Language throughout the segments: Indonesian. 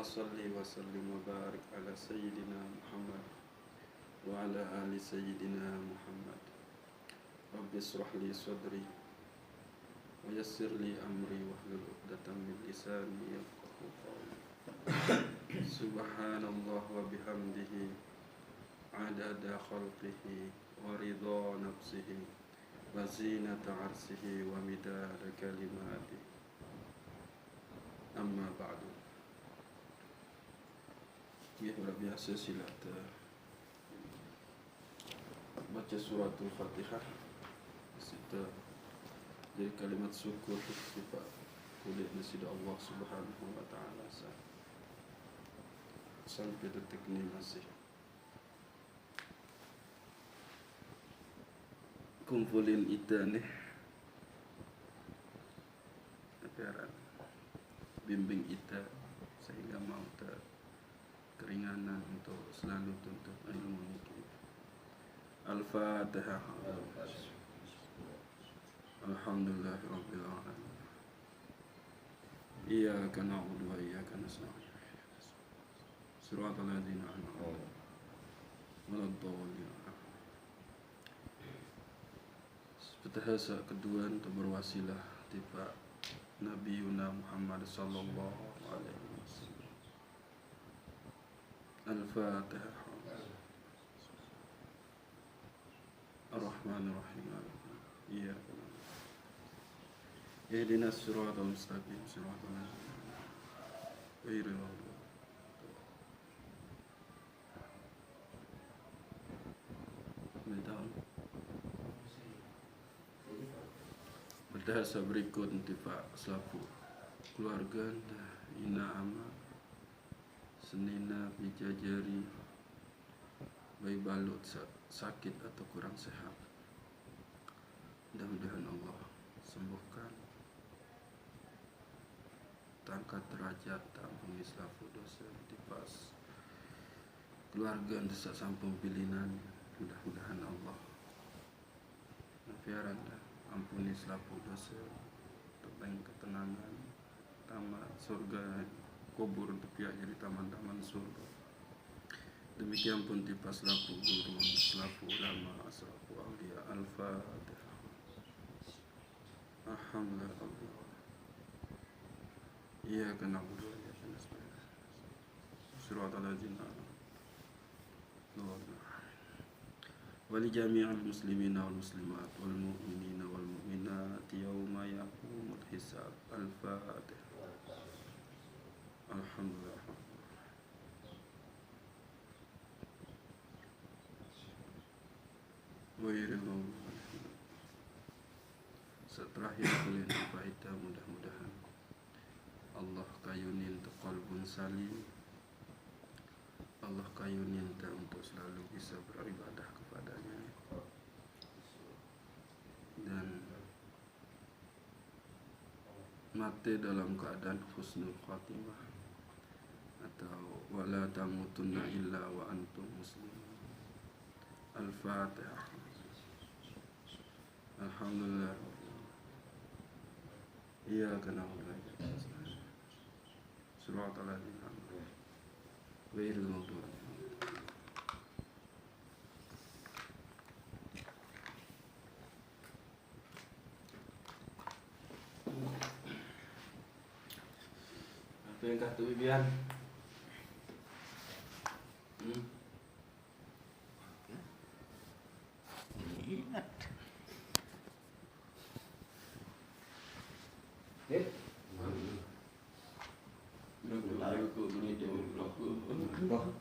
salli wa sallim wa barik ala sayyidina Muhammad wa ala ali sayyidina Muhammad. Rabbi israh li sadri wa yassir li amri wahlul 'uqdatam min lisani yafqahu qawli. Subhanallah wa bihamdihi adada khalqihi wa ridha nafsihi wa zinata arsihi wa midada kalimatihi. Amma ba'du. Ya, luar biasa silat baca suratul Fatihah. Kita jadi kalimat syukur kita kulit nasi Allah Subhanahu wa taala sampai detik ini masih kumpulin ita nih ajaran bimbing ita sehingga mau keringanan untuk selalu tuntut ilmu ini. Al-Fatihah. Alhamdulillahirabbil alamin. Iyyaka na'budu wa iyyaka nasta'in. Shiratal ladzina an'amta 'alaihim ghairil maghdubi 'alaihim. Petahasa kedua untuk berwasilah tiba Nabi Muhammad sallallahu alaihi wasallam. Al-Fatihah. Ar-Rahmanir-Rahim. Iyyaka na'budu. Ihdinas siratal mustaqim, siratal ladzina ghairil maghdubi. Berdahasa berikut intifak selaku keluarga ina ama senina bijajari bayi balut sakit atau kurang sehat. Mudah-mudahan Allah sembuhkan, angkat derajat, ampuni selaku dosa tipas keluarga desa sampung pilihan. Mudah-mudahan Allah nafiaran ampuni selaku dosa, tepeng ketenangan, tamat surga, kubur tepiak jadi taman-taman surga. Demikian pun tipa selaku guru, selaku ulama, selaku awliya. Al-Fatihah. Alhamdulillah. Iyyaka na'budu wa iyyaka nasta'in. Shiratal ladzina an'amta 'alaihim. Wali jami'al muslimina wal muslimat wal mu'minina wal mu'minat yawma yaqumul hisab. Al-Fatihah. Alhamdulillah. Ghairil maghdubi 'alaihim. Terakhir kalian faedah, mudah-mudahan Allah kayunin qalbun salim. Allah kayunin untuk selalu bisa beribadah kepadanya dan mati dalam keadaan husnul khatimah atau wala tamutunna illa wa antum muslimun. Al-Fatihah. Alhamdulillah. Iyyaka na'budu wa iyyaka nasta'in. Shiratal ladzina an'amta 'alaihim ghairil maghdubi 'alaihim. Apa yang kata Bibian? Ingat.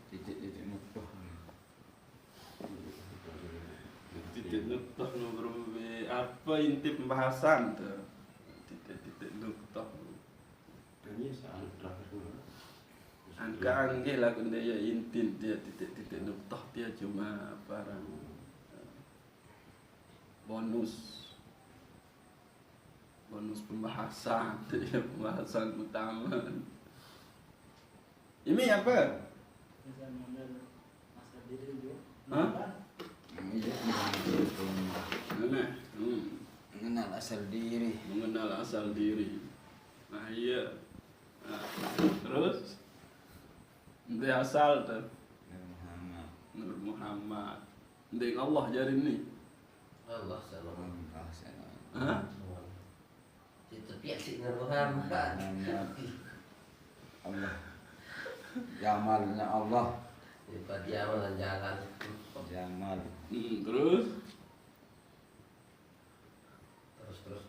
Titik-titik nukah. Titik nukah apa inti pembahasan tuh? Titik-titik nukah. Ini soal terakhir. Angka-angka lah kena ya inti dia titik-titik nukah dia cuma barang bonus pembahasan, ya pembahasan utama. Ini apa? Hah? Mengenal asal diri. Mengenal asal diri. Nah iya. Nah, terus asal tuh. Muhammad. Nur Muhammad. Ndek Allah jadi ini. Allah salam. Hah? Itu pihak si Nur Muhammad. Allah. Jamalnya Allah. Dia jalan jalan. Jamal. Terus Terus.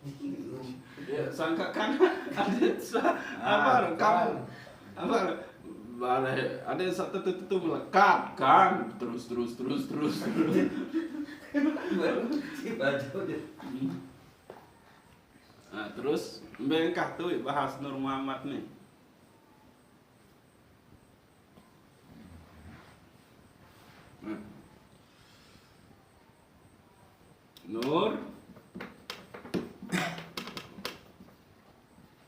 ya sangka kan apa kamu apa ada satu itu melekat kan terus. Si baju dia. Nah, terus bengkah tuh bahas Nur Muhammad nih. Nah. Nur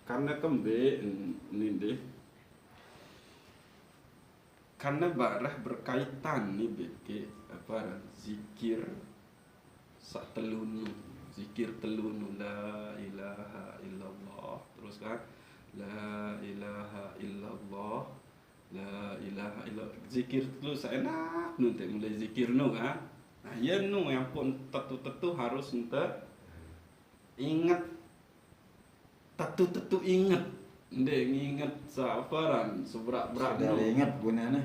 karena kembe ini deh karena barah berkaitan nih beke apa zikir sak telunu zikir telunu la ilaha illallah terus kan la ilaha illallah la ilaha illallah zikir telu enak nanti mulai zikir nu kan nah ya nu yang pun tetu harus ente ingat tetu ingat ndek nginget safaran sebrak-brak Sudah ingat gunanya.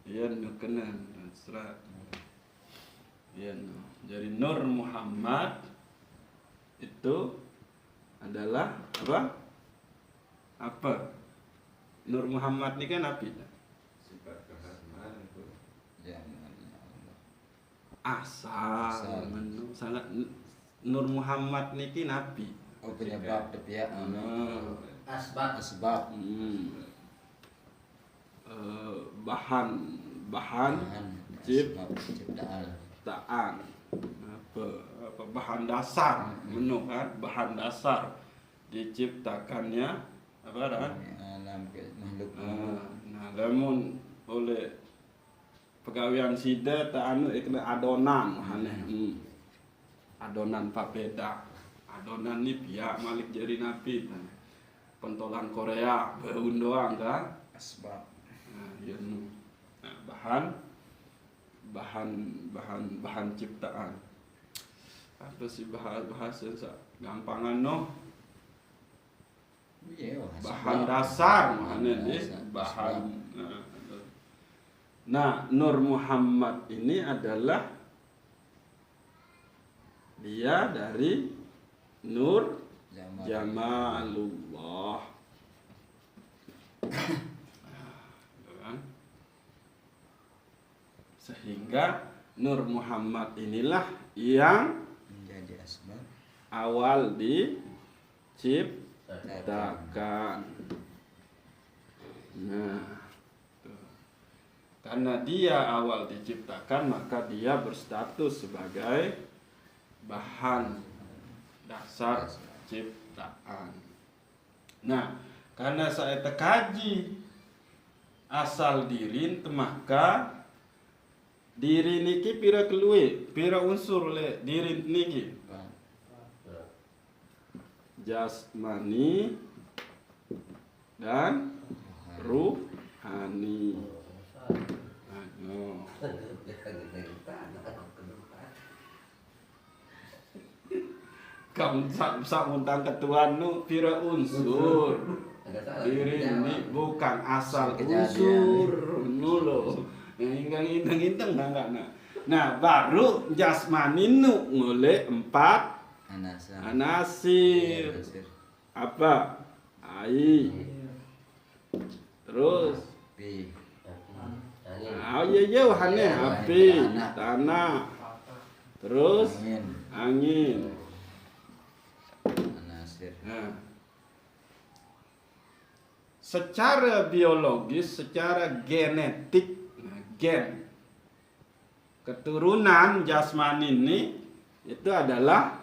iya nu kenan serat iya nu jadi Nur Muhammad itu adalah apa Nur Muhammad ini kan api Sifat kehasman itu. Jamalnya Allah. asal menu sangat Nur Muhammad niki nabi. Oh penyebab pihak Asbab. sebab Bahan ciptaan. apa bahan dasar menu kan bahan dasar diciptakannya apa kan Alam makhluk. nah namun oleh pegawaian sida tak anu kena adonan aneh adonan papeda adonan ni pihak Malik Jari Nabi pentolan Korea baun doang kan Asbab. nah, ya, nah bahan ciptaan apa sih bahasa gampangan no Iya, bahan dasar mana nih bahan nah Nur Muhammad ini adalah dia dari Nur Jamalullah. Sehingga Nur Muhammad inilah yang menjadi asbab awal diciptakan. Nah, tuh. Karena dia awal diciptakan maka dia berstatus sebagai bahan dasar ciptaan. Nah, karena saya tekaji asal diri maka diri niki pira keluwe, pira unsur le diri niki. Jasmani dan ruhani. Kamu samuntang ketuan nu pira unsur. Diri ini bukan asal unsur nu lo. Ingkang enggak. Nah, baru jasmani nu ngoleh 4 anasir. Apa? Air. Terus iya hane api, tanah. Terus angin. Nah, secara biologis, secara genetik, gen keturunan jasmani ini itu adalah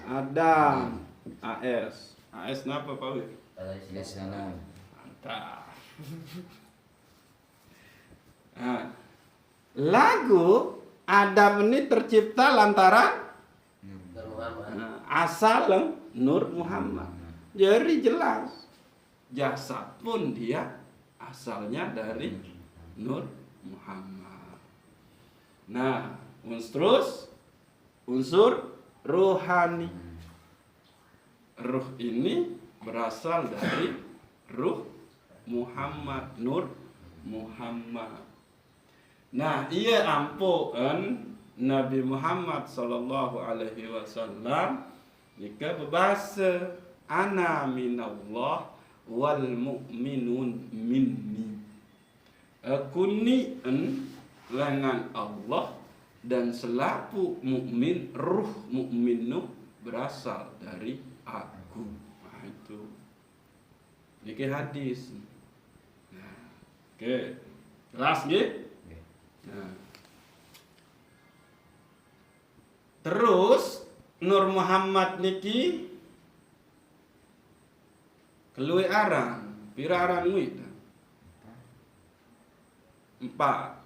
Adam, AS napa Pak Wi? Mantap. Nah, lagu Adam ini tercipta lantaran asal Nur Muhammad. Jadi jelas jasad pun dia asalnya dari Nur Muhammad. Nah, unsur rohani. Ruh ini berasal dari ruh Muhammad, Nur Muhammad. Nah, ia ampun Nabi Muhammad sallallahu alaihi wasallam jika berbahasa ana minallah wal mu'minun minni. Aku ni lengan Allah dan selaku mukmin, ruh mukmin berasal dari aku. Nah, itu. Ini hadis. Nah, oke. Jelas nggih? Nah. Terus Nur Muhammad niki keluwe aran, pira aran muid? 4.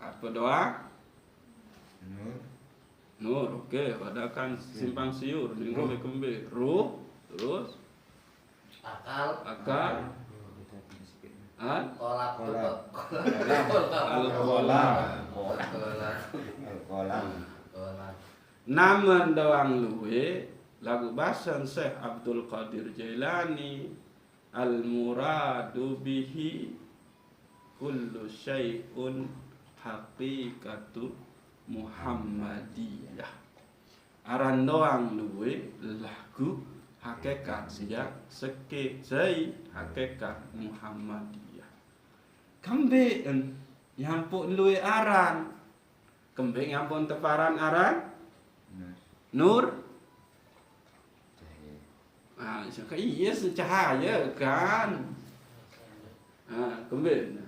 Apa doa? Nur, oke. Wadakan simpang siur, minggu kembe. Ruh, terus Akal. Kolak. Namun doang luwe lagu basan Syekh Abdul Qadir Jailani al-muradu bihi kullu syai'un haqiqatu Muhammadiyah. Aran doang luwe lagu hakikat siya sei hakikat Muhammadiyah. Kambe nyampun luwe aran. Kambe nyampun teparan aran Nur. Ah, iya cahaya kan. Ah, kambe.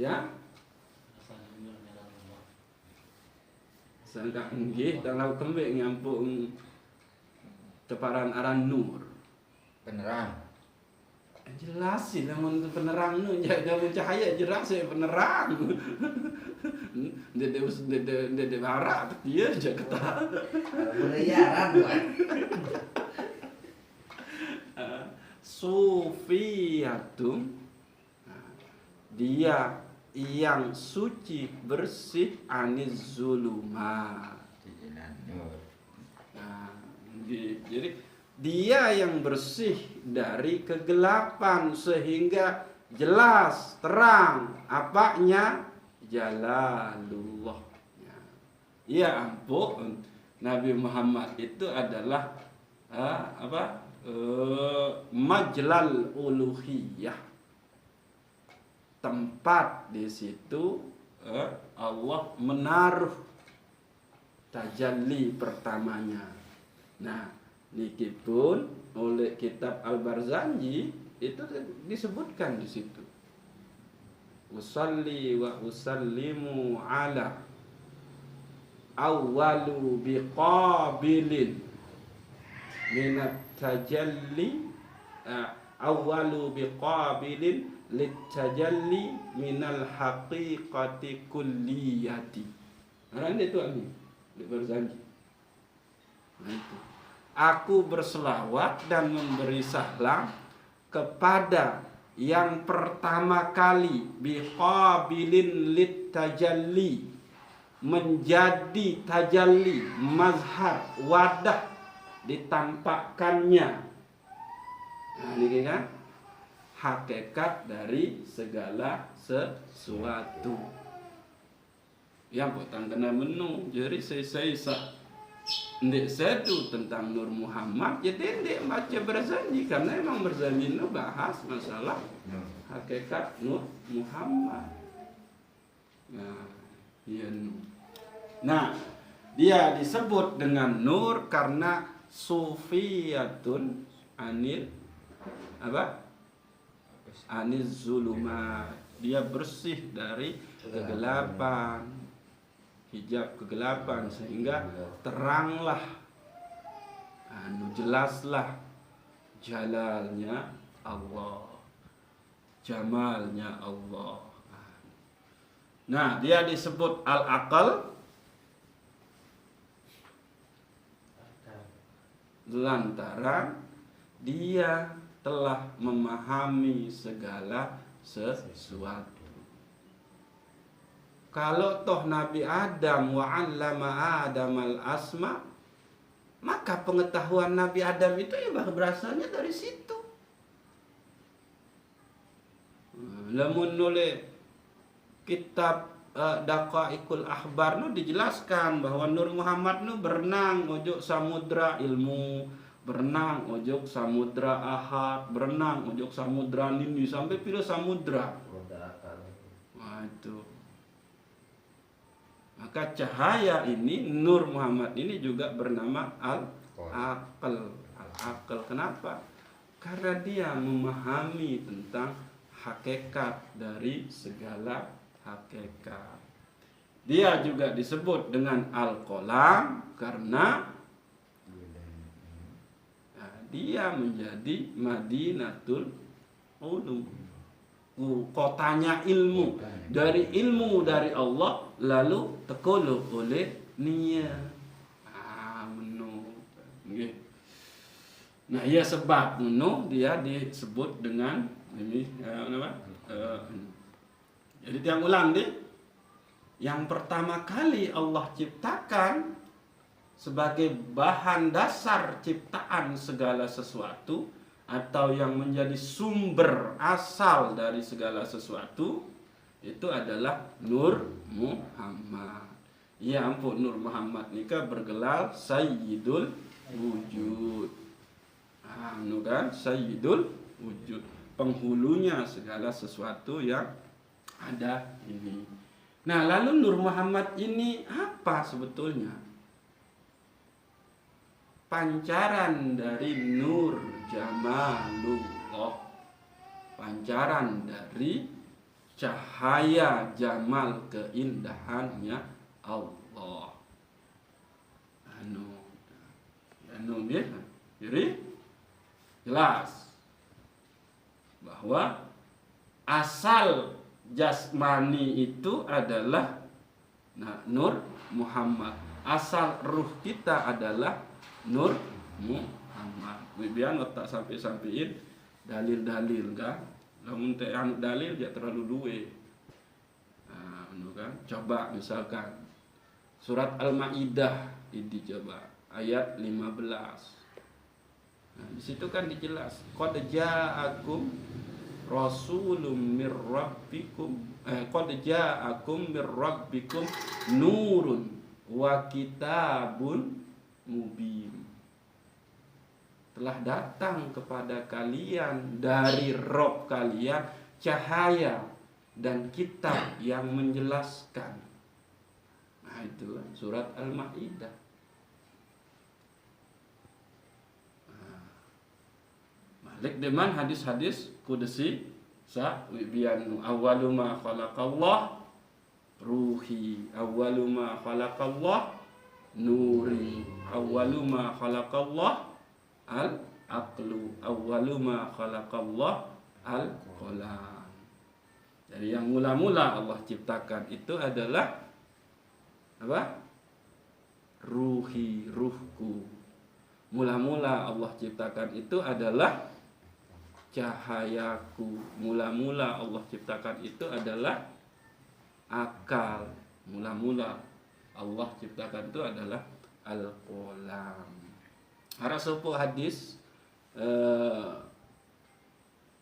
Ya. Sangka nggih dalam kambe nyampun teparan aran Nur. Penerang. Jelas sih namun penerang nu jangan cahaya jelas ya penerang. Dede barat dia aja kata. Berliaran bukan. Sufiyatun, dia yang suci bersih aniz zulumat. Nah, jadi dia yang bersih dari kegelapan sehingga jelas terang apanya Jalalullah. Ya ampun, Nabi Muhammad itu adalah majlal uluhiyah, tempat di situ Allah menaruh tajalli pertamanya. Nah, niki pun oleh kitab Al-Barzanji itu disebutkan di situ. Usalli wa usallimu ala awwalu biqabilin minat tajalli awwalu biqabilin litajalli minal haqiqati kulliyati. Nah, itu ini Al-Barzanji. Nah, itu. Aku berselawat dan memberi salam kepada yang pertama kali biqabilin lit tajalli, menjadi tajalli, mazhar, wadah ditampakkannya. Nah, ini kan hakikat dari segala sesuatu. Yang potong kena menu, jadi saya ndek sedu tentang Nur Muhammad, jadi ndek baca Barzanji karena emang Barzanji itu bahas masalah hakikat Nur Muhammad. Nah, iya. Nah, dia disebut dengan Nur karena sufiyatun anil aniz zulumat. Dia bersih dari kegelapan, hijab kegelapan, sehingga teranglah, jelaslah jalalnya Allah, jamalnya Allah. Nah, dia disebut al-aqal lantaran dia telah memahami segala sesuatu. Kalau toh Nabi Adam wa 'allama Adamal asma, maka pengetahuan Nabi Adam itu ya berasalnya dari situ. Lamun nulis kitab Daqaiqul Ahbar nu dijelaskan bahwa Nur Muhammad nu berenang ojok samudra ilmu, berenang ojok samudra ahad, berenang ojok samudra nindi sampai pira samudra. Roda akal. Wah itu. Maka cahaya ini Nur Muhammad ini juga bernama Al-Aql. Al-Aql kenapa? Karena dia memahami tentang hakikat dari segala hakikat. Dia juga disebut dengan Al-Qalam karena dia menjadi Madinatul Ulum, kotanya ilmu. Dari ilmu dari Allah lalu tekolo oleh niat. Nah, ya sebab dia disebut dengan ini apa? Jadi tiang ulang deh. Yang pertama kali Allah ciptakan sebagai bahan dasar ciptaan segala sesuatu atau yang menjadi sumber asal dari segala sesuatu itu adalah Nur Muhammad. Ya ampun, Nur Muhammad nikah bergelar Sayyidul Wujud. Kan Sayyidul Wujud, penghulunya segala sesuatu yang ada ini. Nah, lalu Nur Muhammad ini apa sebetulnya? Pancaran dari Nur Jamalullah, pancaran dari cahaya jamal keindahannya Allah. Jadi jelas bahwa asal jasmani itu adalah Nur Muhammad. Asal ruh kita adalah Nur Muhammad. Biar tak sampai-sampaiin dalil-dalil kan. Lamun teh anu dalil dia terlalu duwe. Kan? Coba misalkan surat Al-Maidah ini coba ayat 15. Di situ kan dijelas qad ja'akum rasulun mir rabbikum qad ja'akum mir rabbikum nurun wa kitabun mubin. Telah datang kepada kalian dari Rabb kalian cahaya dan kitab yang menjelaskan. Nah itu surat Al-Maidah. Malik deman hadis-hadis kudusi sa biyan awwalu ma khalaqallah ruhi, awwalu ma khalaqallah nuri, awwalu ma khalaqallah al-aqlu, awwalu ma khalaqallah al-qalam. Jadi yang mula-mula Allah ciptakan itu adalah apa? Ruhi, ruhku. Mula-mula Allah ciptakan itu adalah cahayaku. Mula-mula Allah ciptakan itu adalah akal. Mula-mula Allah ciptakan itu adalah Al-Qalam. Ada sebuah hadis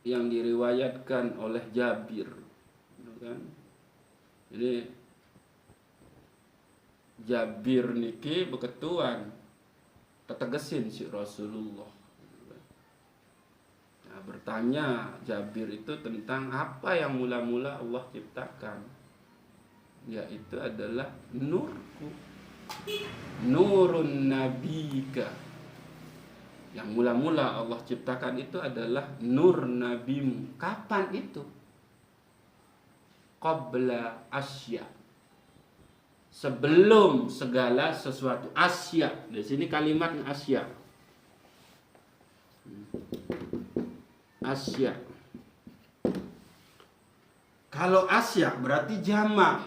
yang diriwayatkan oleh Jabir, kan? Jadi Jabir niki beketuan ketegesin si Rasulullah. Nah, bertanya Jabir itu tentang apa yang mula-mula Allah ciptakan, yaitu adalah nurku, nurun nabika. Yang mula-mula Allah ciptakan itu adalah nur nabimu. Kapan itu? Qabla asya, sebelum segala sesuatu. Asya, di sini kalimatnya asya. Asya. Kalau asya berarti jamak.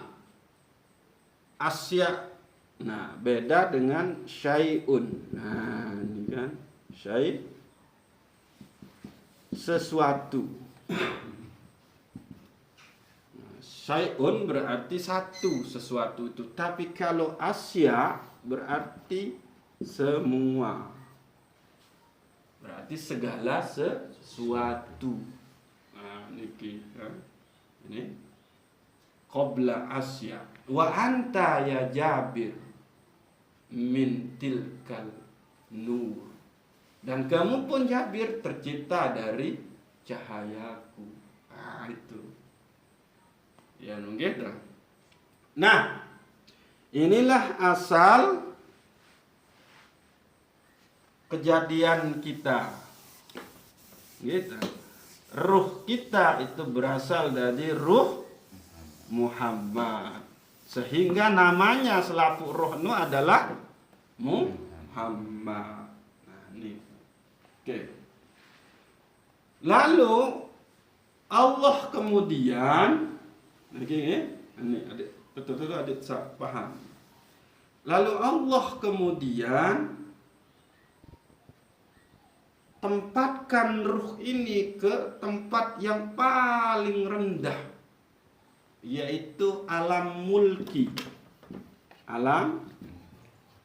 Asya. Nah, beda dengan syai'un. Nah, ini kan syai'. sesuatu. Syai'un berarti satu, sesuatu itu. Tapi kalau asya berarti semua. Berarti segala sesuatu. Nah, niki, ya. Ini qabla asya. Wa anta ya Jabir min tilkal nur. Dan kamu pun Jabir tercipta dari cahayaku. Ah, itu. Ya nunggih dah. Nah, inilah asal kejadian kita. Gitu. Ruh kita itu berasal dari ruh Muhammad. Sehingga namanya selaput roh itu adalah Muhammad. Nah, ini. Oke. Lalu Allah kemudian ini adik betul-betul adik paham. Lalu Allah kemudian tempatkan ruh ini ke tempat yang paling rendah, yaitu alam mulki. Alam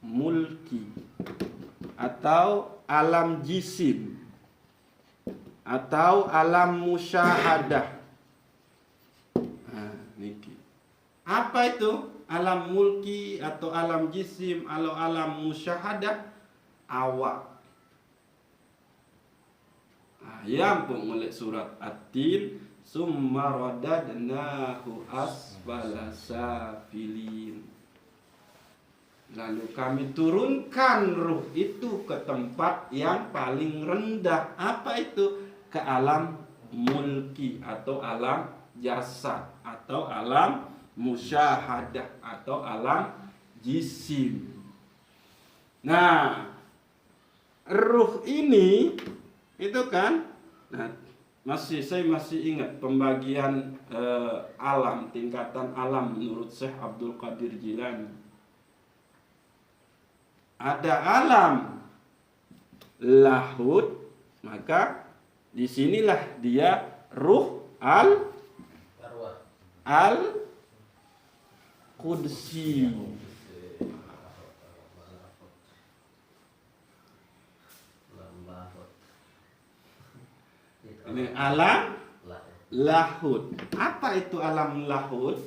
mulki atau alam jisim atau alam musyahadah. Nah, niki. Apa itu alam mulki atau alam jisim atau alam musyahadah? Awak. Yang pun oleh surat At-Tin, summa radadnahu asfala safilin. Lalu kami turunkan ruh itu ke tempat yang paling rendah. Apa itu? Ke alam mulki atau alam jasad atau alam musyahadah atau alam jisim. Nah, ruh ini itu kan, nah, saya masih ingat pembagian alam, tingkatan alam menurut Syekh Abdul Qadir Jilani. Ada alam lahud, maka disinilah dia ruh al qudsi. Ini alam lahud. Apa itu alam lahud?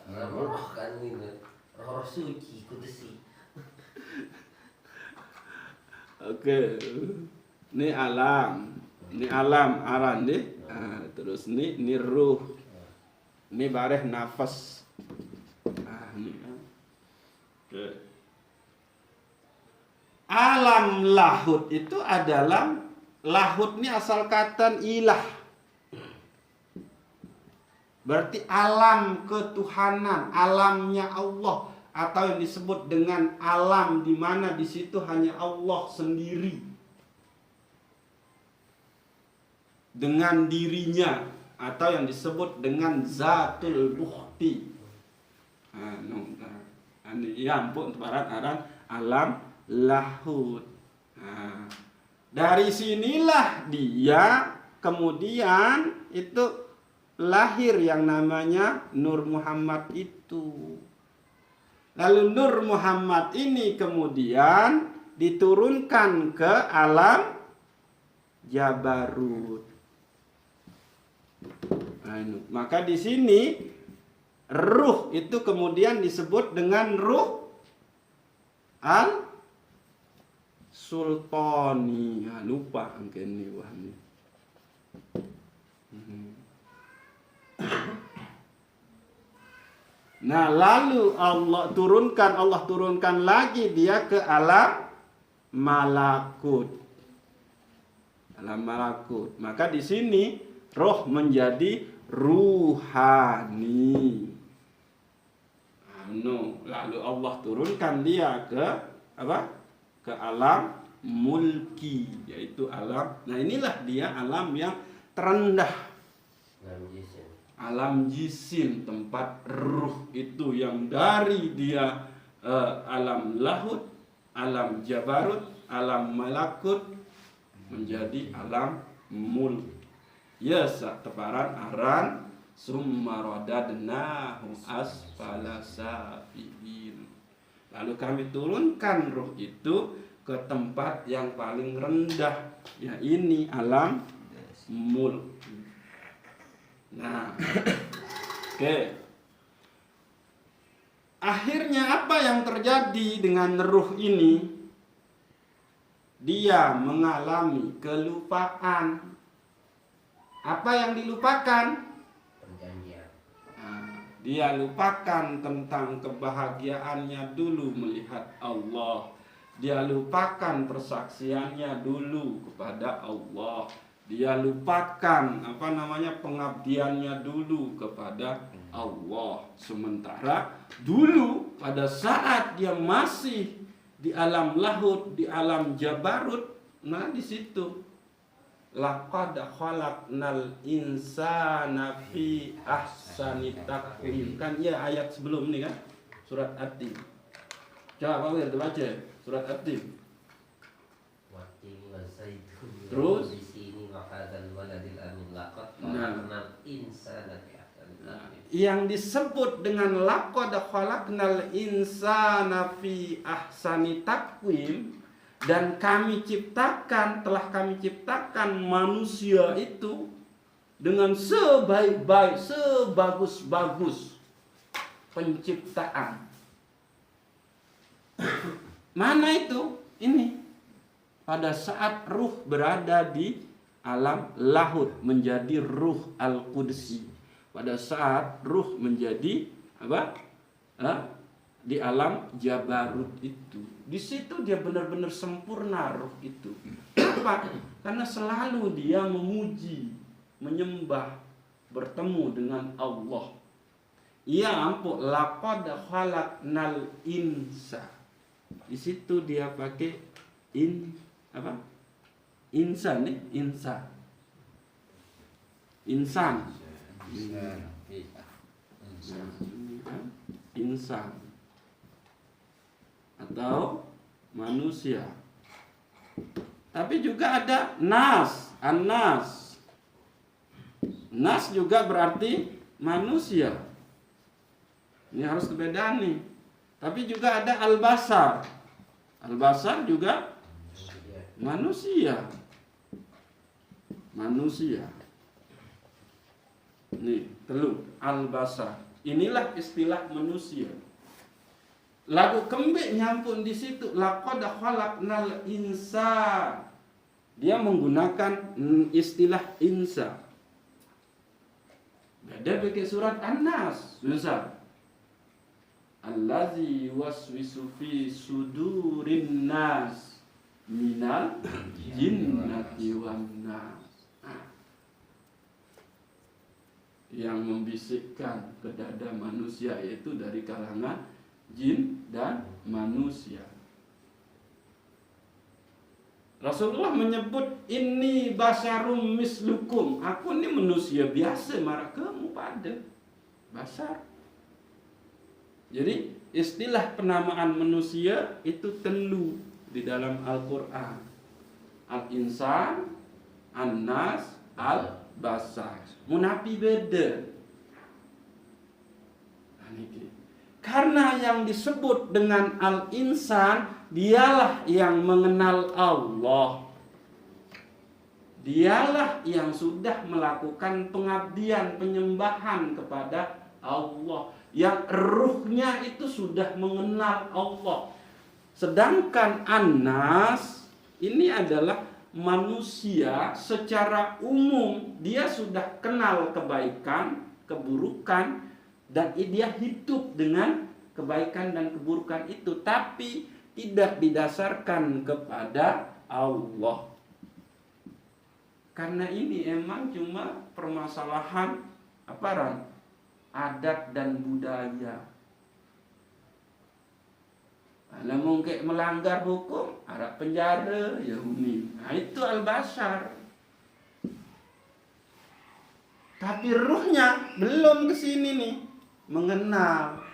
Alam roh kan ini, roh suci kudusi. Oke. Ini alam aran nih. Nah, terus ini ruh. Ini bareh nafas. Ah, ini. Oke. Alam lahud itu adalah, lahud ini asal kata ilah. Berarti alam ketuhanan, alamnya Allah, atau yang disebut dengan alam di mana di situ hanya Allah sendiri dengan dirinya, atau yang disebut dengan zatul bukhti. Ya ampun, aran alam lahud. Nah, dari sinilah dia kemudian itu lahir yang namanya Nur Muhammad itu. Lalu Nur Muhammad ini kemudian diturunkan ke alam Jabarut. Maka di sini ruh itu kemudian disebut dengan ruh al sultani. Lupa angke ini wahni. Nah, lalu Allah turunkan lagi dia ke alam malakut. Alam malakut. Maka di sini roh menjadi ruhani. Lalu Allah turunkan dia ke apa? Ke alam mulki, yaitu alam. Nah, inilah dia alam yang terendah. Alam jisim, tempat ruh itu yang dari dia alam lahut, alam jabarut, alam malakut menjadi alam mulk. Ya sak teparan aran summa radadnahu asfala safilin. Lalu kami turunkan ruh itu ke tempat yang paling rendah, ya ini alam mulk. Nah, oke. Akhirnya apa yang terjadi dengan ruh ini? Dia mengalami kelupaan. Apa yang dilupakan? Perjanjian. Nah, dia lupakan tentang kebahagiaannya dulu melihat Allah. Dia lupakan persaksiannya dulu kepada Allah. Dia lupakan pengabdiannya dulu kepada Allah. Sementara dulu pada saat dia masih di alam lahut, di alam jabarut, nah di situ laqad khalaqnal insana fi ahsani taqwim. Kan ya ayat sebelum ini kan surat At-Tin. Coba Pak Wir baca surat At-Tin. Watini wa zaitun. Terus? Di sini wahadzal waladil amin laqad Nah. khalaqnal insana fi ahsani taqwim. Yang disebut dengan laqad khalaqnal insana fi ahsani taqwim, dan telah kami ciptakan manusia itu dengan sebaik-baik, sebagus-bagus penciptaan. Mana itu? Ini pada saat ruh berada di alam lahut menjadi ruh al-qudsi. Pada saat ruh menjadi di alam jabarut itu. Di situ dia benar-benar sempurna ruh itu. Kenapa? Karena selalu dia memuji, menyembah, bertemu dengan Allah. Ya ampun, laqad khalaqnal insa. Di situ dia pakai insan nih, insan. Insan atau manusia. Tapi juga ada nas, an-nas. Nas juga berarti manusia. Ini harus kebedaan nih. Tapi juga ada al-basar. Al-basar juga manusia. Nih, telu al-basar. Inilah istilah manusia. Lagu kembik nyampun di situ. Laqad khalaqnal insan. Dia menggunakan istilah insa. Beda pakai surat An-Nas. Susah. Allazi waswisu fi sudurin nas minal jinnati wan nas. Yang membisikkan ke dada manusia yaitu dari kalangan jin dan manusia. Rasulullah menyebut ini basyarum mislukum. Aku ini manusia biasa, marah kamu pada basar. Jadi istilah penamaan manusia itu telu di dalam Al-Quran. Al-insan, an-nas, al-basar. Munapi beda. Karena yang disebut dengan al-insan, dialah yang mengenal Allah. Dialah yang sudah melakukan pengabdian, penyembahan kepada Allah. Yang ruhnya itu sudah mengenal Allah. Sedangkan An-Nas ini adalah manusia secara umum. Dia sudah kenal kebaikan, keburukan, dan dia hidup dengan kebaikan dan keburukan itu, tapi tidak didasarkan kepada Allah. Karena ini emang cuma permasalahan adat dan budaya. Kalau mungkin melanggar hukum, ada penjara, ya umi. Nah itu al-basar. Tapi ruhnya belum ke sini nih, mengenal.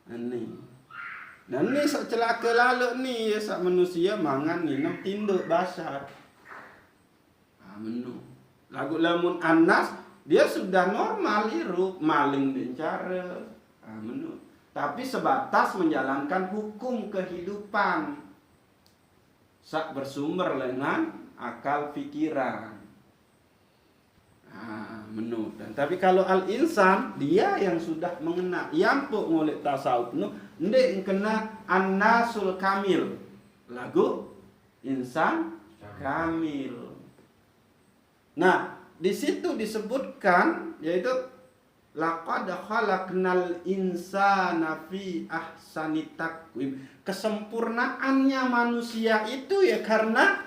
Ini Dan ni sak celaka lalu ni sak manusia mangan minum tinduk basar. Menu. Lagu lamun Anas dia sudah normal hirup maling bencara. Menu. Tapi sebatas menjalankan hukum kehidupan. Sak bersumber dengan akal pikiran. Menu. Dan tapi kalau al-insan dia yang sudah mengena yampuk ngulik tasawuf nu ndek kena an-nasul kamil. Lagu insan kamil. Nah, di situ disebutkan yaitu laqad khalaqnal insana fi ahsani taqwim. Kesempurnaannya manusia itu ya karena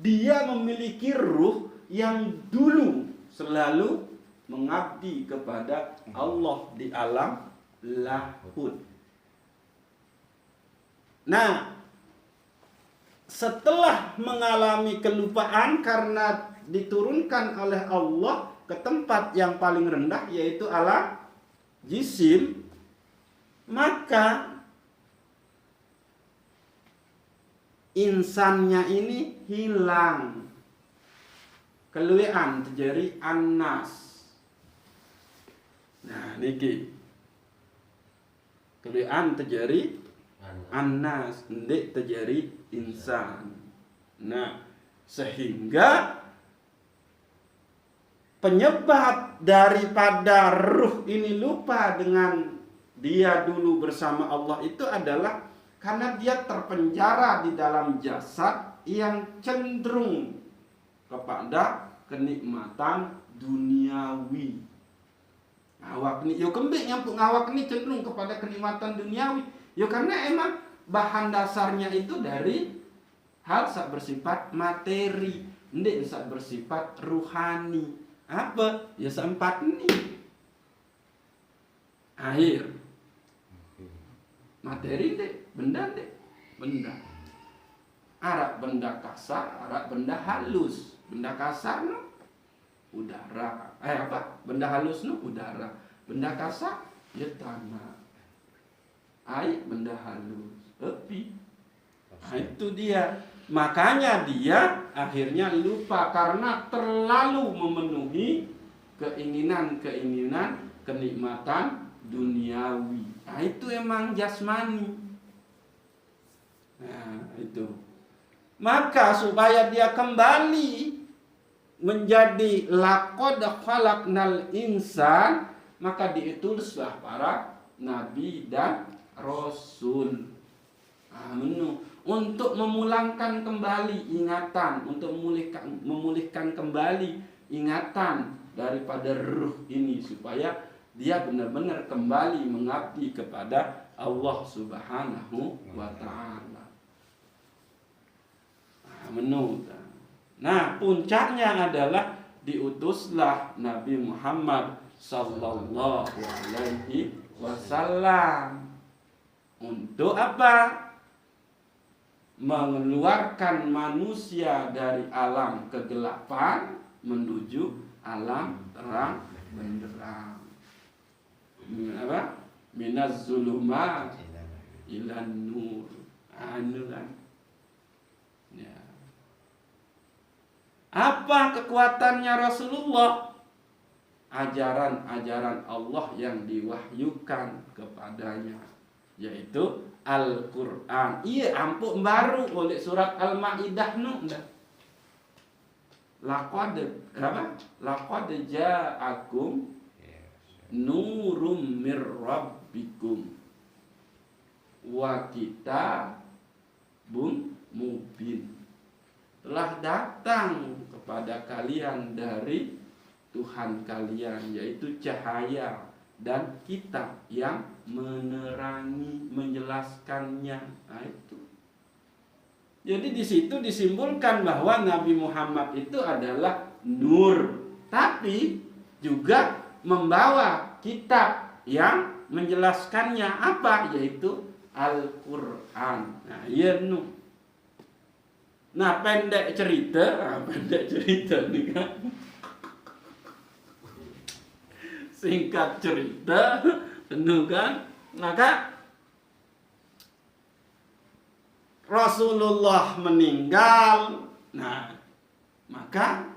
dia memiliki ruh yang dulu selalu mengabdi kepada Allah di alam lahud. Nah, setelah mengalami kelupaan karena diturunkan oleh Allah ke tempat yang paling rendah yaitu alam jisim, maka insannya ini hilang. Keluian terjadi anas. Nah, niki. Keluian terjadi anas, ndek terjadi insan. Nah, sehingga penyebab daripada ruh ini lupa dengan dia dulu bersama Allah itu adalah karena dia terpenjara di dalam jasad yang cenderung kepada kenikmatan duniawi. Ngawak ni, yo kembik nyampuk ngawak ni cenderung kepada kenikmatan duniawi. Yo karena emang bahan dasarnya itu dari hal sak bersifat materi, ndek sak bersifat ruhani. Apa? Ya sempat ni. Air. Materi dek, benda dek, benda. Arak benda kasar, arak benda halus. Benda kasar no udara. Benda halus no udara. Benda kasar ya tanah. Air benda halus, api. Nah, itu dia. Makanya dia akhirnya lupa karena terlalu memenuhi keinginan-keinginan kenikmatan duniawi. Nah, itu emang jasmani. Nah, itu. Maka supaya dia kembali menjadi laqad khalaqnal insan, maka ditulislah para nabi dan rasul. Untuk memulangkan kembali ingatan, untuk memulihkan kembali ingatan daripada ruh ini supaya dia benar-benar kembali mengabdi kepada Allah Subhanahu wa taala. Nah, puncaknya adalah diutuslah Nabi Muhammad sallallahu alaihi wasallam. Untuk apa? Mengeluarkan manusia dari alam kegelapan menuju alam terang benderang. Apa? Minaz zulumat ilan nur. Kan? Ya. Apa kekuatannya Rasulullah? Ajaran-ajaran Allah yang diwahyukan kepadanya, yaitu Al-Quran. Iya, ampuk baru oleh surat Al-Ma'idah nu. Laqad ja'akum nurum mir rabbikum wa kitabun mubin. Telah datang kepada kalian dari Tuhan kalian, yaitu cahaya dan kitab yang menerangi, menjelaskannya. Nah, itu. Jadi di situ disimpulkan bahwa Nabi Muhammad itu adalah nur, tapi juga membawa kitab yang menjelaskannya apa, yaitu Al-Quran. Nah, iya nu. Nah, pendek cerita nih kan. Singkat cerita, kan? Maka Rasulullah meninggal. Nah, maka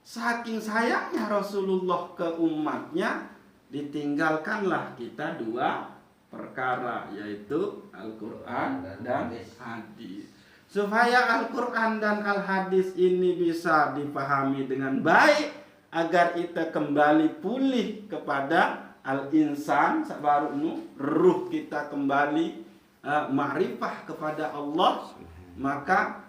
saking sayangnya Rasulullah ke umatnya, ditinggalkanlah kita dua perkara, yaitu Al-Quran dan hadis. Supaya Al-Quran dan Al-Hadis ini bisa dipahami dengan baik, agar kita kembali pulih kepada al-insan, baru ruh kita kembali ma'rifah kepada Allah, maka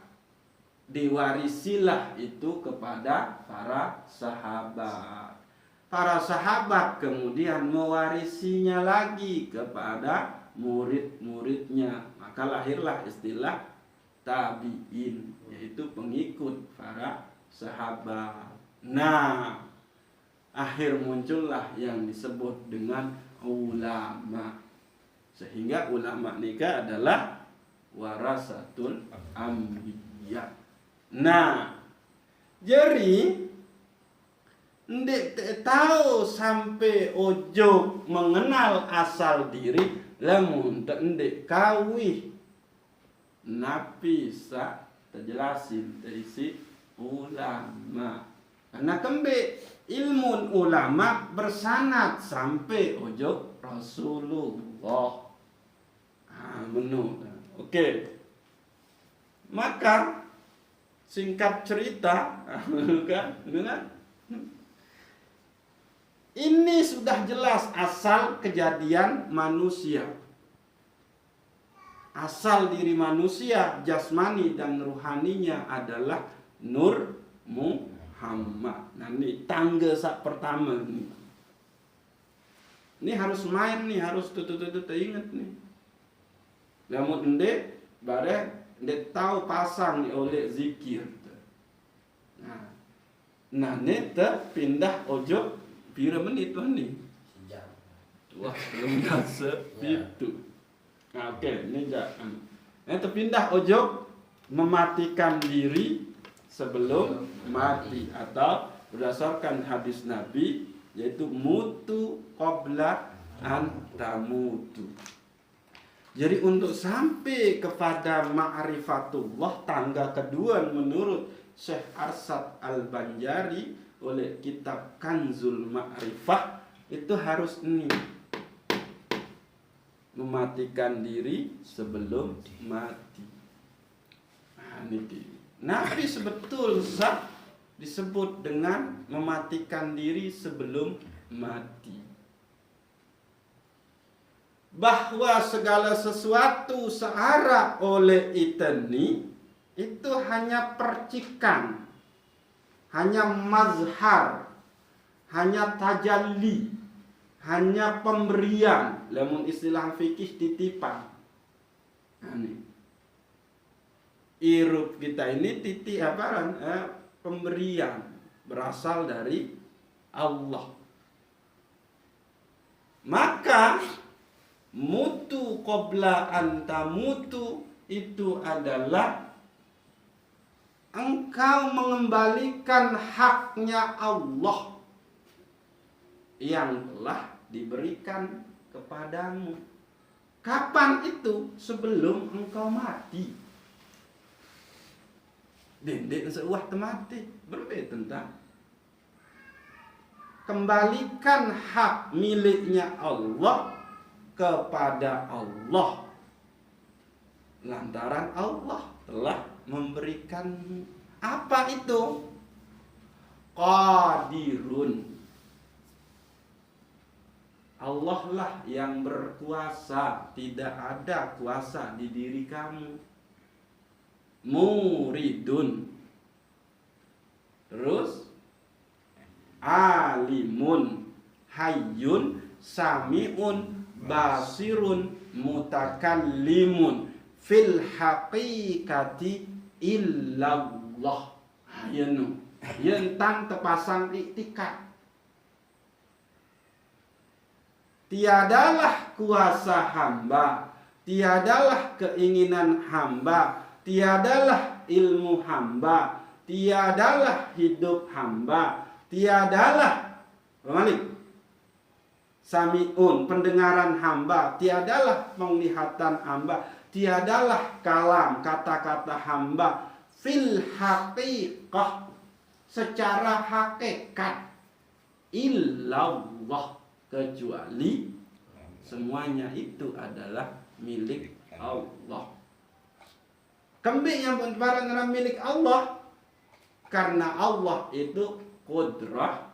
diwarisilah itu kepada para sahabat. Para sahabat kemudian mewarisinya lagi kepada murid-muridnya. Maka lahirlah istilah tabi'in, yaitu pengikut para sahabat. Nah, akhir muncullah yang disebut dengan ulama. Sehingga ulama nikah adalah warasatul anbiya. Nah, jadi ndek tahu sampai ojo mengenal asal diri, lamun ndek kawih napi sa terjelasin dari si ulama. Karena kembe ilmu ulama bersanad sampai ojo Rasulullah. Oke. Maka singkat cerita, kan? Ini sudah jelas asal kejadian manusia. Asal diri manusia, jasmani dan ruhaninya adalah Nur Muhammad. Nah, ini tangga pertama nih. Ini harus main nih, harus tutup ingat nih. Lamun ndek bare ndek tahu pasang nih oleh zikir. Nah, neta pindah ojo pira menit tuh nih. Sejam. Wah, belum itu. Nah, oke, ini jangan. Neta pindah ojo mematikan diri sebelum mati, atau berdasarkan hadis Nabi, yaitu mutu qabla an tamutu. Jadi untuk sampai kepada ma'rifatullah, tangga kedua menurut Syekh Arsad Al-Banjari oleh kitab Kanzul Ma'rifah, itu harus ini, mematikan diri sebelum mati. Nah, ini Nabi sebetul disebut dengan mematikan diri sebelum mati. Bahwa segala sesuatu searah oleh itani itu hanya percikan, hanya mazhar, hanya tajalli, hanya pemberian. Lamun istilah fikih titipan. Nah, ini irup kita ini pemberian berasal dari Allah. Maka mutu qabla antamutu itu adalah engkau mengembalikan haknya Allah yang telah diberikan kepadamu. Kapan itu? Sebelum engkau mati. Dendek seuah temati berbeda tentang kembalikan hak miliknya Allah kepada Allah, lantaran Allah telah memberikan apa itu? Qadirun. Allah lah yang berkuasa, tidak ada kuasa di diri kamu. Muridun. Terus alimun, hayyun, sami'un, basirun, mutakallimun, fil haqiqati illallah. Yen tang terpasang iktikad. Tiadalah kuasa hamba, tiadalah keinginan hamba, tiadalah ilmu hamba, tiadalah hidup hamba, tiadalah Sami'un, pendengaran hamba. Tiadalah penglihatan hamba. Tiadalah kalam, kata-kata hamba. Fil haqiqah, secara hakikat. Illallah, kecuali semuanya itu adalah milik Allah. Kembali yang barang adalah milik Allah. Karena Allah itu qudrah,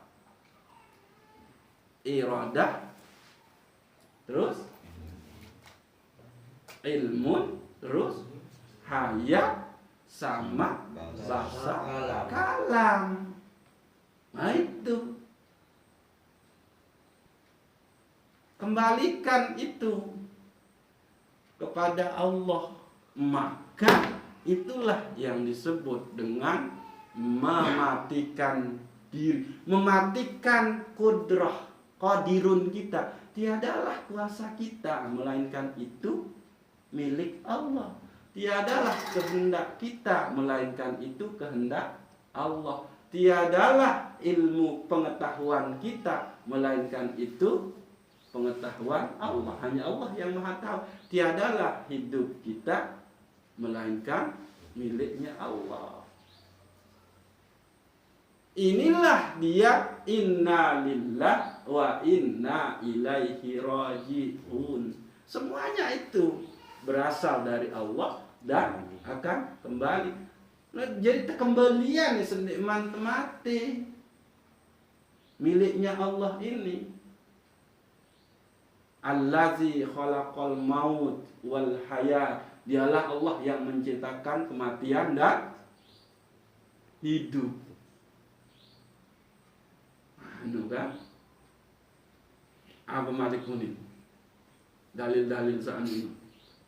iradah, terus ilmun, terus hayat, sama bahasa kalam. Nah itu, kembalikan itu kepada Allah, maka itulah yang disebut dengan mematikan diri, mematikan kudrah, qadirun kita. Tiadalah kuasa kita, melainkan itu milik Allah. Tiadalah kehendak kita, melainkan itu kehendak Allah. Tiadalah ilmu pengetahuan kita, melainkan itu pengetahuan Allah. Hanya Allah yang Maha Tahu. Tiadalah hidup kita, melainkan miliknya Allah. Inilah dia inna lillah wa inna ilaihi raji'un. Semuanya itu berasal dari Allah dan akan kembali. Nah, jadi kembalian sendiman mati miliknya Allah ini. Allazi khalaqal maut wal hayat. Dialah Allah yang menciptakan kematian dan hidup. Itu kan? Apa Malik Kuning? Dalil-dalil saat ini.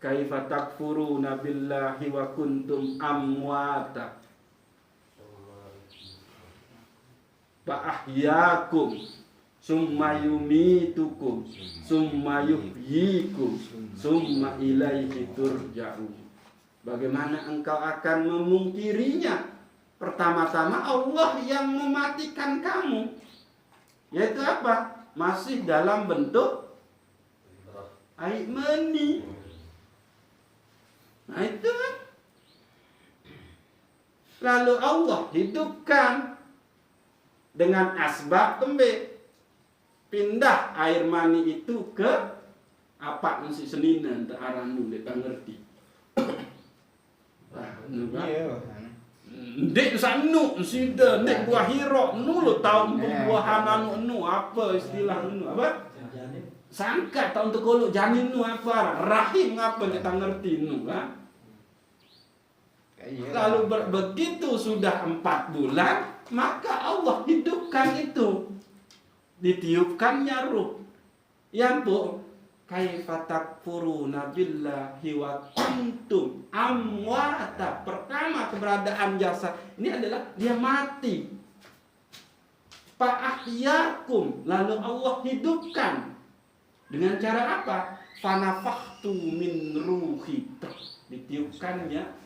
Kaifa takfuruna billahi wa kuntum amwata fa ahyakum summa yumitukum summa yuhyikum summa ilaihi turja'un. Bagaimana engkau akan memungkirinya? Pertama-tama Allah yang mematikan kamu. Yaitu apa? Masih dalam bentuk air mani. Nah itu kan. Lalu Allah hidupkan dengan asbab tembe. Pindah air mani itu ke apa nasi seninan tak arang nu tak ngerti. Dek sanu sida dek buah hiro nu lo tahu buahan anu nu apa istilah nu apa? Sangka tahu untuk kolok janin nu apa? Rahim apa kita ngerti nu kan? Lalu begitu sudah 4 bulan, maka Allah hidupkan itu. Ditiupkannya ruh. Ya bu, kaifa takfuruna billahi wa kuntum amwata. Pertama keberadaan jasad ini adalah dia mati. Fa ahyakum, lalu Allah hidupkan. Dengan cara apa? Fanafakhtu min ruhi. Ditiupkannya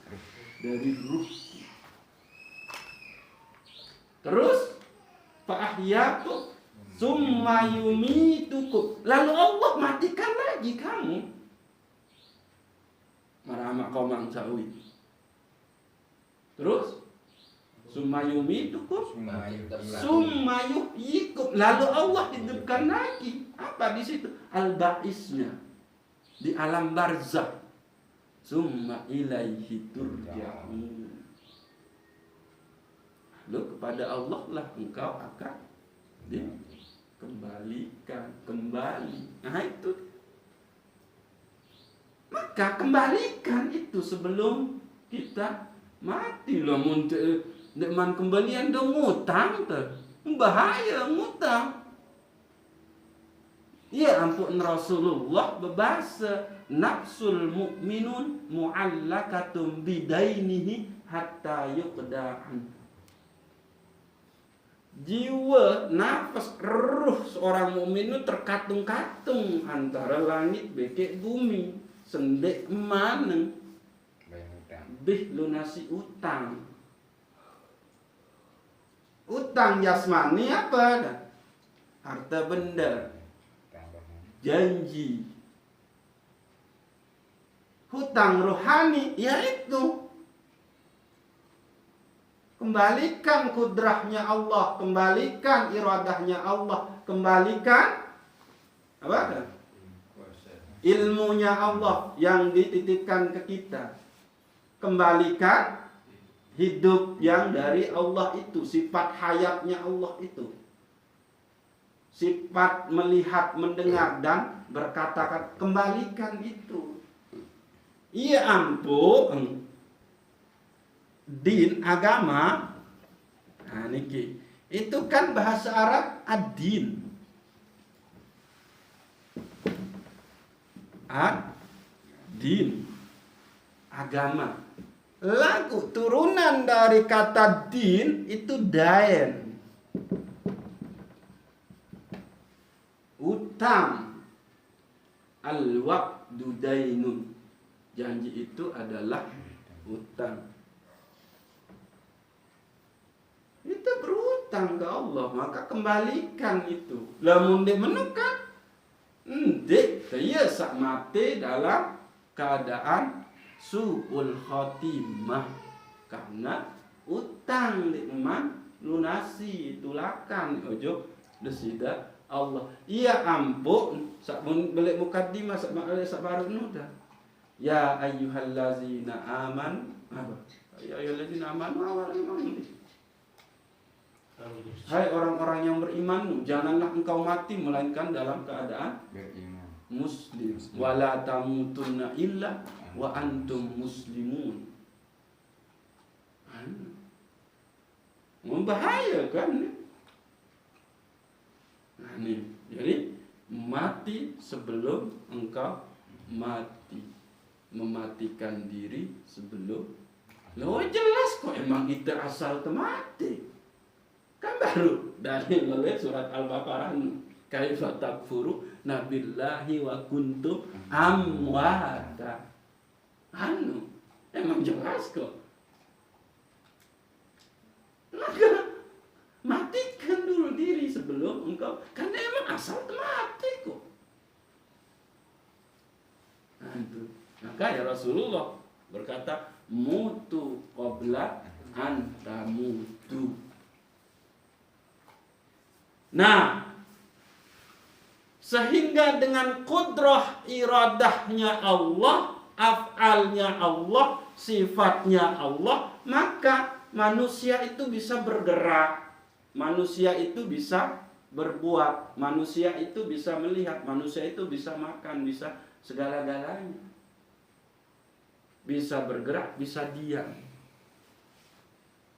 dari ruh. Terus fa ahyakum summa yumitukum, lalu Allah matikan lagi kamu. Marama kau mangsawi. Terus summa yumitukum summa yuhyikum, lalu Allah hidupkan lagi. Apa di situ? Al-ba'isnya di alam barzakh. Summa ilaihi turja'un. Lalu kepada Allah lah engkau akan dikembalikan kembali. Nah itu. Maka kembalikan itu sebelum kita mati loh. Mun kembalian dong ngutang tuh. Bahaya ngutang. Ya ampun, Rasulullah berbahasa nafsul mu'minun mu'allakatum bidainihi hatta yuqda'an. Jiwa, nafas, ruh seorang mukmin itu terkatung-katung antara langit bekek bumi. Sendek maneng bih lunasi utang. Utang jasmani apa? Harta benda. janji. Hutang rohani yaitu kembalikan kudrahnya Allah, kembalikan iradahnya Allah, kembalikan apa? Ilmunya Allah yang dititipkan ke kita. Kembalikan hidup yang dari Allah itu, sifat hayatnya Allah itu. Sifat melihat, mendengar dan berkata-kata, kembalikan itu. Iya ampun. Din, agama. Nah, niki. Itu kan bahasa Arab ad-din. Ad-din. Agama. Lagu turunan dari kata din itu dain. Utang. Al-waqdu dainun. Janji itu adalah utang. Kita berutang ke Allah, maka kembalikan itu. Lamun dia menukan, dia sak mati dalam keadaan su'ul khotimah karena utang di eman lunasi tulakan ojo desida Allah. Iya ampun, sak balik mukaddimah sak baru nuda. Ya ayyuhallazina aman apa? Ya ayyuhallazina amanu hai orang-orang yang beriman, janganlah engkau mati melainkan dalam keadaan Beriman. muslim. Wala tamutunna illa wa antum muslimun. Membahayakan. Nah, ini. Jadi mati sebelum engkau mati. Mematikan diri sebelum. Loh jelas kok emang kita asal mati. Kan baru dari oleh surat Al-Baqarah. Kaifa takfuru nabillahi wa kuntum amwata. Emang jelas kok. Maka matikan dulu diri sebelum engkau, karena emang asal mati kok. Nah, itu. Maka ya Rasulullah berkata, mutu qabla an tamutu. Nah, sehingga dengan kudrah iradahnya Allah, af'alnya Allah, sifatnya Allah, maka manusia itu bisa bergerak, manusia itu bisa berbuat, manusia itu bisa melihat, manusia itu bisa makan, bisa segala-galanya. Bisa bergerak, bisa diam.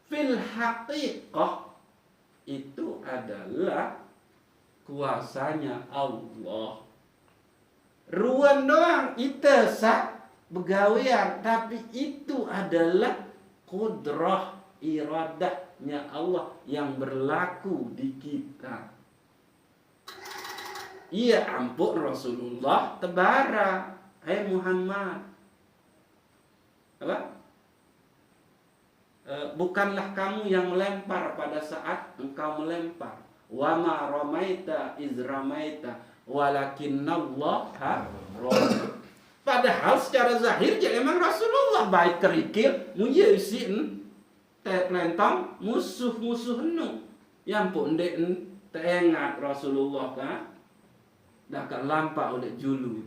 Fil haqiqah itu adalah kuasanya Allah. Ruan doang itu sak begawean, tapi itu adalah kudrah iradahnya Allah yang berlaku di kita. Iya ampun Rasulullah tebara, hai Muhammad. Apa? Bukanlah kamu yang melempar pada saat engkau melempar. Wa ma ramaita iz ramaita walakinnallaha rama. Padahal secara zahir ya emang Rasulullah baik kerikil mujisin telentang musuh-musuh nu. Yang pun dek teengat Rasulullah kan dah lampau oleh julun.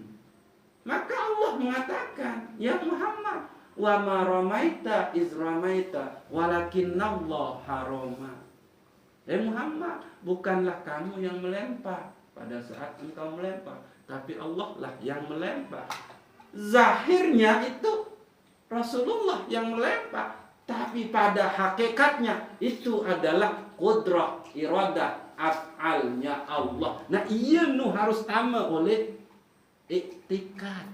Maka Allah mengatakan, ya Muhammad, wa ma ramaita iz ramaita walakinnallaha rama. Muhammad, bukanlah kamu yang melempar pada saat engkau melempar, tapi Allah lah yang melempar. Zahirnya itu Rasulullah yang melempar, tapi pada hakikatnya itu adalah qudrah iradah af'alnya Allah. Nah, iya nu harus tama oleh iktikad.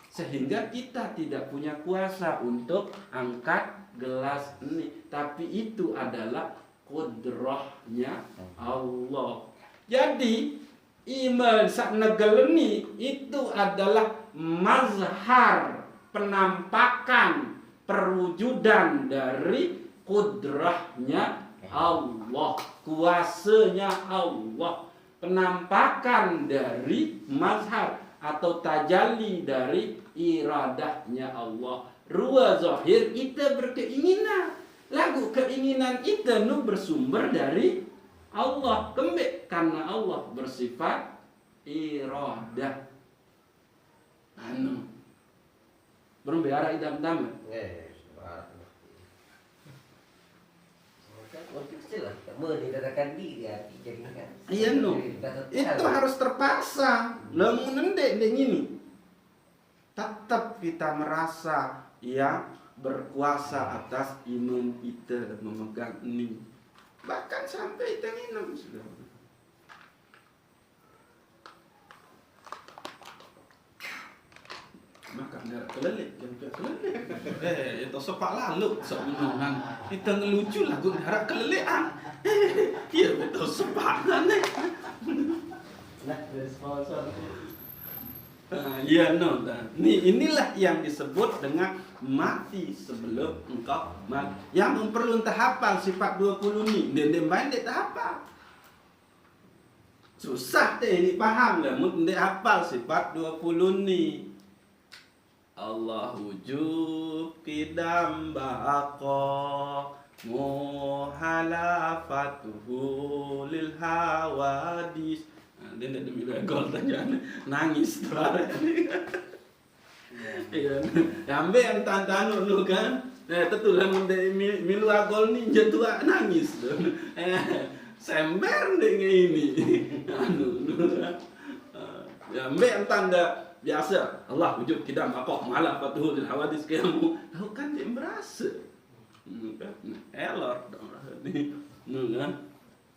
Sehingga kita tidak punya kuasa untuk angkat gelas ini, tapi itu adalah kudrahnya Allah. Jadi iman sak negeleni itu adalah mazhar, penampakan, perwujudan dari kudrahnya Allah, kuasanya Allah, penampakan dari mazhar atau tajalli dari iradahnya Allah. Ruwa zahir kita berkeinginan. Lagu keinginan kita nu bersumber dari Allah. Kembali karena Allah bersifat iradah. Belum biara idam tamat. Waktu kecil lah, menidakkan diri hati jadi kan. Iya no, itu harus terpaksa. Lamun nendek deng ini, tetap kita merasa ya berkuasa atas iman kita memegang ini. Bahkan sampai kita minum sudah. Makan darah kelelik, jangan kelelik. Itu sepak lalu, seumuran. Kita ngelucu lah, gue darah kelelik Iya betul sepak nih. Nah, sponsor. Iya no, inilah yang disebut dengan mati sebelum engkau mati. Yang perlu entah hafal sifat 20 ni, dendem bain dia tak hafal. Susah deh ini paham lah, mungkin dia hafal sifat 20 ni. Allah wujud kidam ba'aqa muhalafatuhu lil hawadis. Dia tidak demi gol tanya nangis tuh iya ambil yang tantan lu kan tentu lah milu gol ni jatuh nangis tuh sember dengan ini ambil yang tanda biasa Allah wujud kidam apa malah fatuhul lil hawadis kamu tahu kan dia merasa elor dong ini kan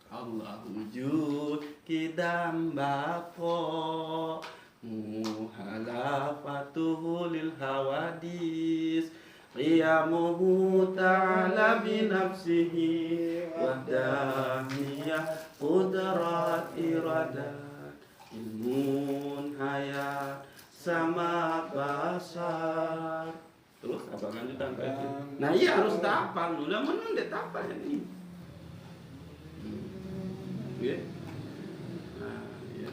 Allah wujud kidam bako muhalafatuhu lil hawadis qiyamuhu ta'ala binafsihi wahdaniyah qudrat iradat ilmun hayat sama basar. Terus apa lanjutan nah iya harus tapal udah menang deh tapal yang ini. Nah, ya.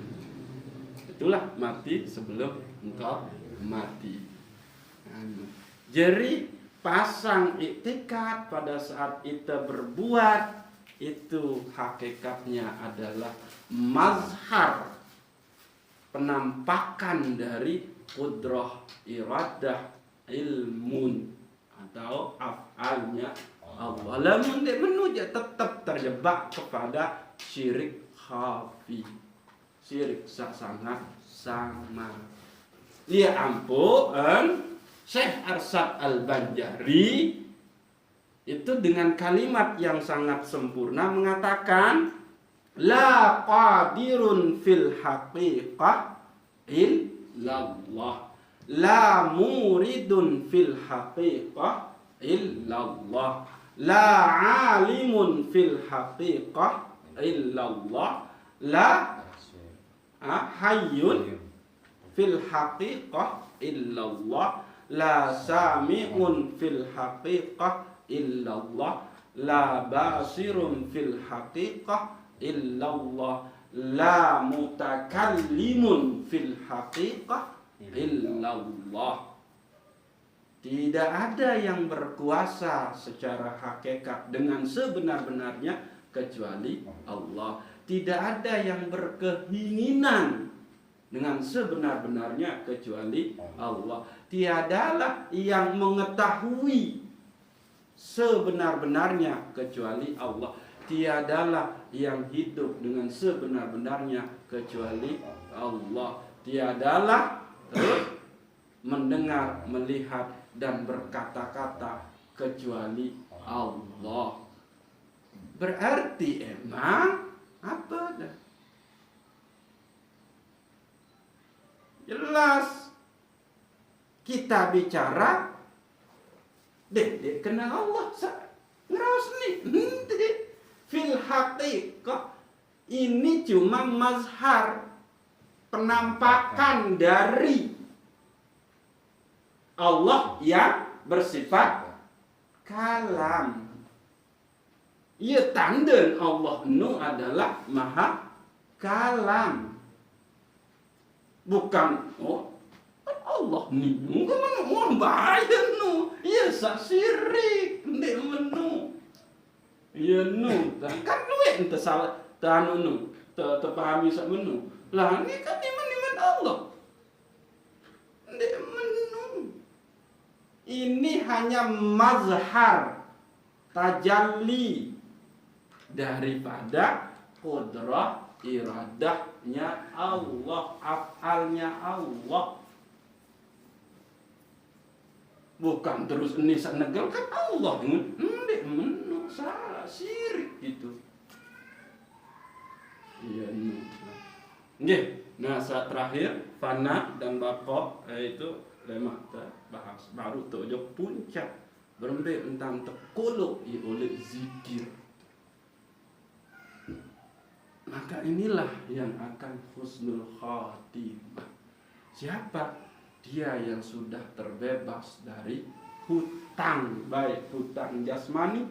Itulah mati sebelum engkau mati. Jadi pasang iktikad pada saat kita berbuat itu hakikatnya adalah mazhar penampakan dari kudrah iradah ilmun atau af'alnya Allah. Lamun dia menuju tetap terjebak kepada syirik khafi. Syirik sangat sama. Ya ampun, Syekh Arsyad Al-Banjari itu dengan kalimat yang sangat sempurna mengatakan la qadirun fil haqiqah illallah. La muridun fil haqiqah illallah. La alimun fil haqiqah illallah. La hayyun fil haqiqah illallah. La sami'un fil haqiqah illallah. La basirun fil haqiqah illallah. La mutakallimun fil haqiqah illallah. Tidak ada yang berkuasa secara hakikat dengan sebenar-benarnya kecuali Allah. Tidak ada yang berkeinginan dengan sebenar-benarnya kecuali Allah. Tiadalah yang mengetahui sebenar-benarnya kecuali Allah. Tiadalah yang hidup dengan sebenar-benarnya kecuali Allah. Tiadalah mendengar, melihat dan berkata-kata kecuali Allah. Berarti emang apa dah? Jelas kita bicara dek kena Allah ngeros nih fil haqiqah ini cuma mazhar penampakan dari Allah yang bersifat kalam. Ia tanda Allah nu adalah maha kalam. Bukan Allah ni. Orang bahaya nu. Ya sak syirik. Ndek menu. Ya nu. Kan duit ente salah. Tanu nu. Terpahami sak menu. Lah ni kan iman Allah. Ndek menu. Ini hanya mazhar tajalli daripada qudrah iradahnya Allah, af'alnya Allah. Bukan terus ini sanegel kan Allah. Ndek menu salah syirik gitu. Iya ini. Nggih, nah saat terakhir fana dan baqa itu lemak bahas baru tujuh puncak berembe tentang terkolok oleh zikir. Maka inilah yang akan husnul khatimah. Siapa? Dia yang sudah terbebas dari hutang, baik hutang jasmani,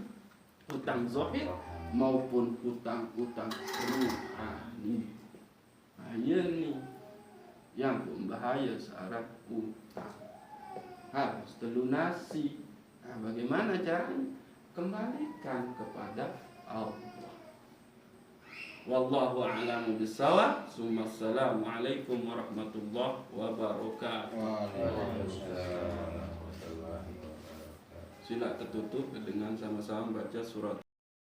hutang zahir maupun hutang-hutang ruhani. Nah, ini yang berbahaya syarat hutang. Harus terlunasi. Nah, bagaimana caranya? Kembalikan kepada Allah. Wallahu a'lamu bissawab. Assalamualaikum warahmatullahi wabarakatuh. Waalaikumsalam. Sila tertutup dengan sama-sama baca surat